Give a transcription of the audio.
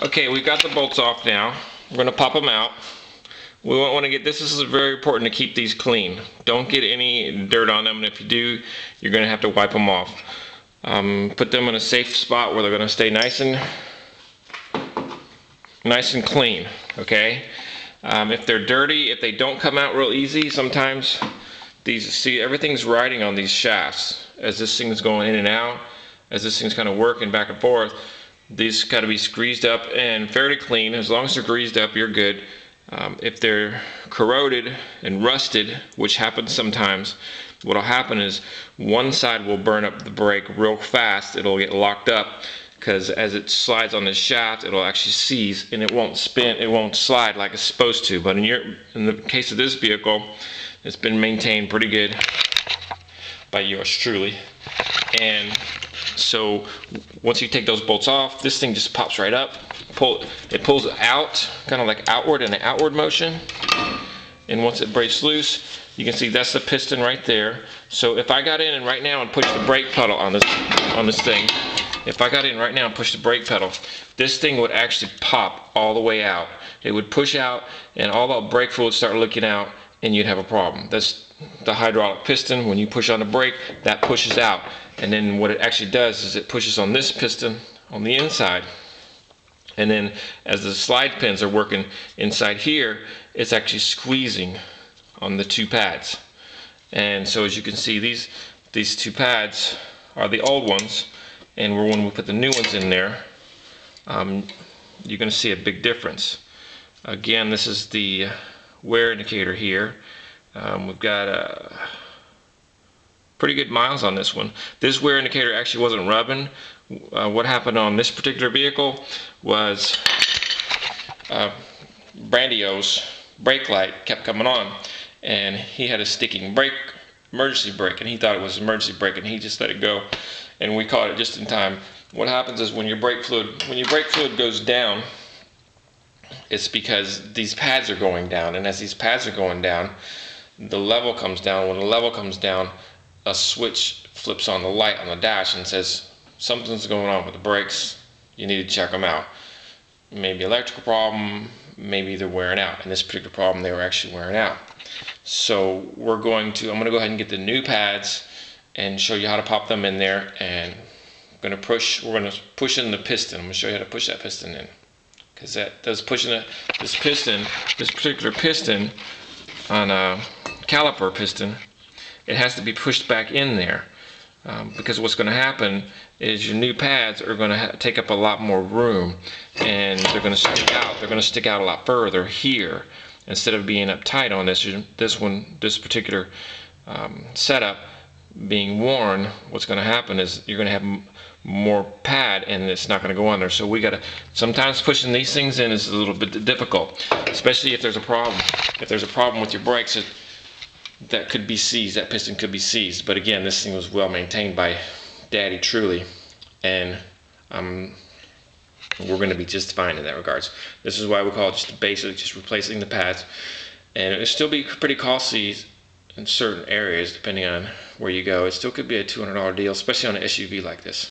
Okay, we got the bolts off now. We're going to pop them out. We won't want to get, this is very important to keep these clean. Don't get any dirt on them, and if you do, you're going to have to wipe them off. Put them in a safe spot where they're going to stay nice and clean, okay? If they're dirty, if they don't come out real easy, sometimes these, see, everything's riding on these shafts as this thing's going in and out, as this thing's kind of working back and forth. These got to be greased up and fairly clean. As long as they're greased up, you're good. If they're corroded and rusted, which happens sometimes, what'll happen is one side will burn up the brake real fast. It'll get locked up because as it slides on the shaft, it'll actually seize and it won't spin, it won't slide like it's supposed to. But in the case of this vehicle, it's been maintained pretty good by yours truly. And so once you take those bolts off, this thing just pops right up. It pulls out, kind of like outward in an outward motion. And once it breaks loose, you can see that's the piston right there. So if I got in and right now and pushed the brake pedal on this thing, if I got in right now and pushed the brake pedal, this thing would actually pop all the way out. It would push out and all the brake fluid would start leaking out and you'd have a problem. That's the hydraulic piston. When you push on the brake, that pushes out. And then what it actually does is it pushes on this piston on the inside. And then as the slide pins are working inside here, it's actually squeezing on the two pads. And so as you can see, these two pads are the old ones. And when we put the new ones in there, you're going to see a big difference. Again, this is the wear indicator here. We've got pretty good miles on this one. This wear indicator actually wasn't rubbing. What happened on this particular vehicle was Brandio's brake light kept coming on, and he had a sticking brake, emergency brake, and he thought it was emergency brake, and he just let it go, and we caught it just in time. What happens is when your brake fluid goes down, it's because these pads are going down, and as these pads are going down, the level comes down. When the level comes down, a switch flips on the light on the dash and says something's going on with the brakes, you need to check them out. Maybe electrical problem, maybe they're wearing out. In this particular problem, they were actually wearing out. So I'm going to go ahead and get the new pads and show you how to pop them in there, and we're going to push in the piston. I'm going to show you how to push that piston in, because that does pushing this particular piston on a caliper piston, it has to be pushed back in there, because what's going to happen is your new pads are going to take up a lot more room, and they're going to stick out. They're going to stick out a lot further here instead of being up tight on this particular setup being worn. What's going to happen is you're going to have more pad and it's not going to go on there. So we got to, sometimes pushing these things in is a little bit difficult, especially if there's a problem. If there's a problem with your brakes, that could be seized, that piston could be seized. But again, this thing was well maintained by Daddy truly, and we're going to be just fine in that regards. This is why we call it just basically just replacing the pads, and it'll still be pretty costly in certain areas depending on where you go. It still could be a $200 deal, especially on an SUV like this.